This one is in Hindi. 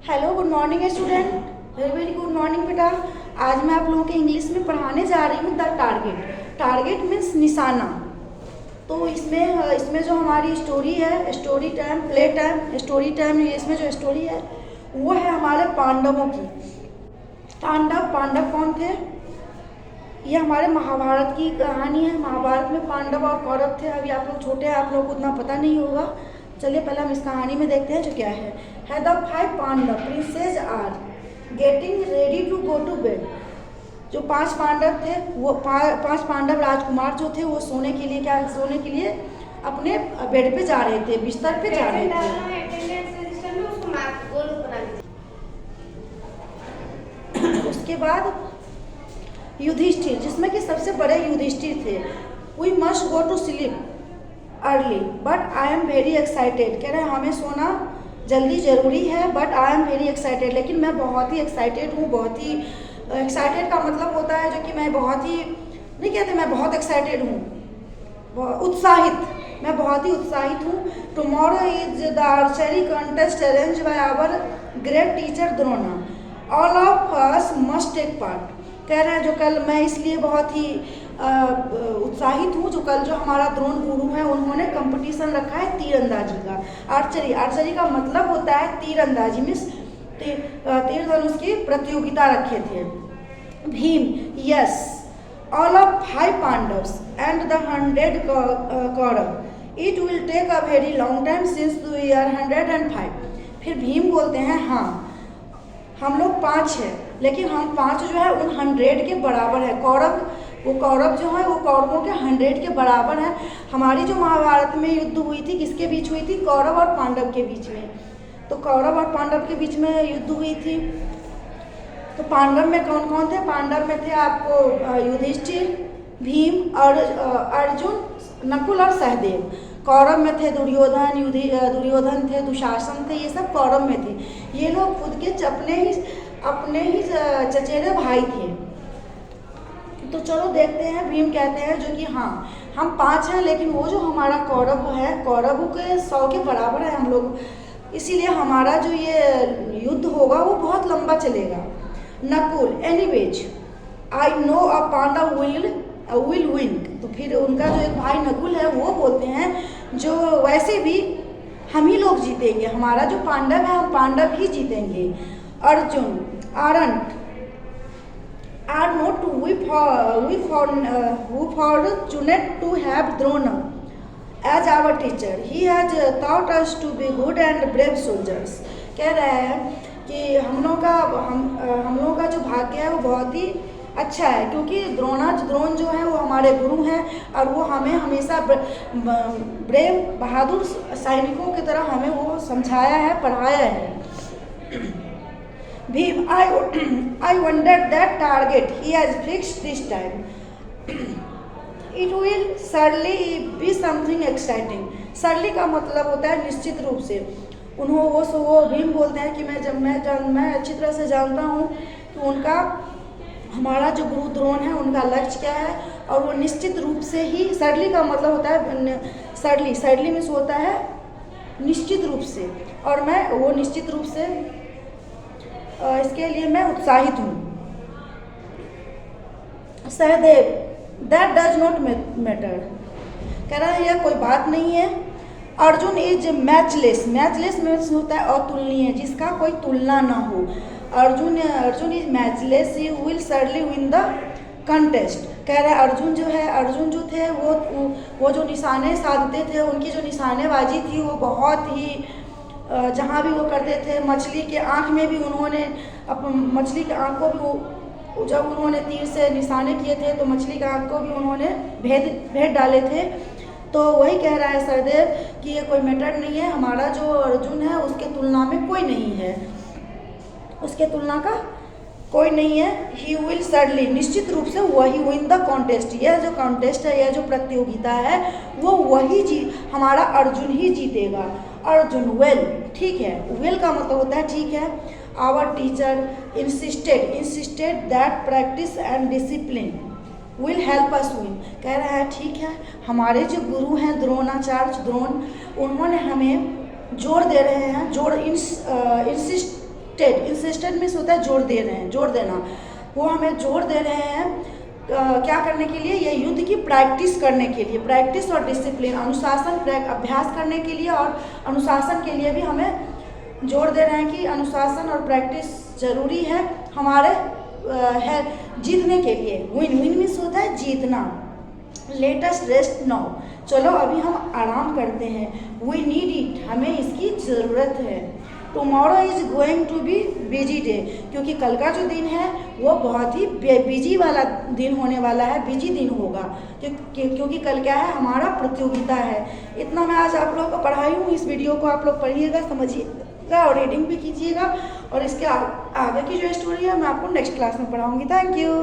Hello, good morning student. Very very good morning बेटा। आज मैं आप लोगों के इंग्लिश में पढ़ाने जा रही हूँ द टारगेट। टारगेट मीन्स निशाना। तो इसमें जो हमारी स्टोरी है, story time, play time, story time, इसमें जो स्टोरी है वो है हमारे पांडवों की। पांडव कौन थे? ये हमारे महाभारत की कहानी है। महाभारत में पांडव और कौरव थे। अभी आप लोग छोटे हैं, आप लोग को उतना पता नहीं होगा। चलिए पहले हम इस कहानी में देखते हैं जो क्या है। The 5 Pandava princes are getting ready to go to bed. जो 5 पांडव थे, वो 5 पांडव राजकुमार जो थे, वो सोने के लिए अपने बेड पे जा रहे थे, बिस्तर पे जा रहे थे। उसके बाद युधिष्ठिर, जिसमें कि सबसे बड़े युधिष्ठिर थे, we must go to sleep early but I am very excited. कह रहे हैं हमें सोना जल्दी ज़रूरी है, but I am very excited, लेकिन मैं बहुत ही एक्साइटेड हूँ। बहुत ही एक्साइटेड का मतलब होता है जो कि मैं बहुत ही नहीं कहते, मैं बहुत एक्साइटेड हूँ, उत्साहित, मैं बहुत ही उत्साहित हूँ। Tomorrow is the archery contest arrange by our great teacher Drona, all of us must take part. कह रहे हैं जो कल, मैं इसलिए बहुत ही उत्साहित हूँ जो कल जो हमारा द्रोण गुरु है उन्होंने कंपटीशन रखा है तीरंदाजी का। आर्चरी का मतलब होता है तीरंदाजी, मीन्स तीर धनुष की प्रतियोगिता रखे थे। Bhim, yes, all of 5 Pandavas and the 100 Kaurava, it will take a very long time since we are 105। फिर भीम बोलते हैं हाँ, हम लोग 5 हैं, लेकिन हम 5 जो है उन 100 के बराबर है। कौरव जो है वो कौरवों के 100 के बराबर है। हमारी जो महाभारत में युद्ध हुई थी, किसके बीच हुई थी? कौरव और पांडव के बीच में। तो कौरव और पांडव के बीच में युद्ध हुई थी। तो पांडव में कौन कौन थे? पांडव में थे आपको युधिष्ठिर, भीम और अर्जुन, नकुल और सहदेव। कौरव में थे दुर्योधन थे, दुशासन थे, ये सब कौरव में थे। ये लोग खुद के अपने ही चचेरे भाई थे। तो चलो देखते हैं। भीम कहते हैं जो कि हाँ, हम 5 हैं, लेकिन वो जो हमारा कौरव है, कौरव के 100 के बराबर है हम लोग, इसीलिए हमारा जो ये युद्ध होगा वो बहुत लंबा चलेगा। Nakul, anyways I know a Pandava will win. तो फिर उनका जो एक भाई नकुल है वो बोलते हैं जो वैसे भी हम ही लोग जीतेंगे, हमारा जो पांडव है हम पांडव ही जीतेंगे। Arjun, aren't are not we fortunate to have Drona as our teacher. He has taught us to be good and brave soldiers. कह रहे हैं कि हम लोगों का जो भाग्य है वो बहुत ही अच्छा है, क्योंकि द्रोण जो है वो हमारे गुरु हैं और वो हमें हमेशा ब्रेव, बहादुर सैनिकों की तरह हमें वो समझाया है, पढ़ाया है। Bhim, I wondered that target he has fixed this time. It will surely be something exciting. Surely का मतलब होता है निश्चित रूप से। वो भीम बोलते हैं कि मैं अच्छी तरह से जानता हूँ कि हमारा जो गुरु द्रोण है उनका लक्ष्य क्या है, और वो निश्चित रूप से ही, सरली का मतलब होता है सरली मीन्स होता है निश्चित रूप से, और वो निश्चित रूप से इसके लिए मैं उत्साहित हूँ। Sahdev, that does not matter. कह रहा है यह कोई बात नहीं है। अर्जुन इज मैचलेस मीन्स होता है अतुलनीय, जिसका कोई तुलना ना हो। Arjun is matchless, he will surely win the contest. कह रहे हैं अर्जुन जो थे वो जो निशाने साधते थे, उनकी जो निशानेबाजी थी वो बहुत ही, जहाँ भी वो करते थे, मछली के आँख में भी उन्होंने मछली के आँख को भी जब उन्होंने तीर से निशाने किए थे तो मछली के आँख को भी उन्होंने भेद डाले थे। तो वही कह रहा है सहदेव कि ये कोई मैटर नहीं है, हमारा जो अर्जुन है उसके तुलना में कोई नहीं है, उसके तुलना का कोई नहीं है। ही विल सर्टनली, निश्चित रूप से वही विन द कॉन्टेस्ट। यह जो कॉन्टेस्ट है, यह जो प्रतियोगिता है वो हमारा अर्जुन ही जीतेगा। अर्जुन, वेल, ठीक है। वेल का मतलब होता है ठीक है। Our teacher insisted that practice and discipline will help us win. कह रहा है ठीक है, हमारे जो गुरु हैं द्रोणाचार्य द्रोण, उन्होंने हमें जोर दे रहे हैं, इंसिस्ट इंसिस्टेड मीन्स होता है जोर दे रहे हैं, जोर देना। वो हमें जोर दे रहे हैं क्या करने के लिए, ये युद्ध की प्रैक्टिस करने के लिए। प्रैक्टिस और डिसिप्लिन, अनुशासन, अभ्यास करने के लिए और अनुशासन के लिए भी हमें जोर दे रहे हैं कि अनुशासन और प्रैक्टिस ज़रूरी है हमारे है जीतने के लिए। विन मीन्स होता है जीतना। लेट अस रेस्ट नाउ, चलो अभी हम आराम करते हैं। वी नीड इट, हमें इसकी ज़रूरत है। Tomorrow is going to be busy day, क्योंकि कल का जो दिन है वो बहुत ही बिजी वाला दिन होने वाला है, बिजी दिन होगा, क्योंकि कल क्या है, हमारा प्रतियोगिता है। इतना मैं आज आप लोगों को पढ़ाई हूँ। इस वीडियो को आप लोग पढ़िएगा, समझिएगा और रीडिंग भी कीजिएगा, और इसके आगे की जो स्टोरी है मैं आपको नेक्स्ट क्लास में पढ़ाऊँगी। Thank you.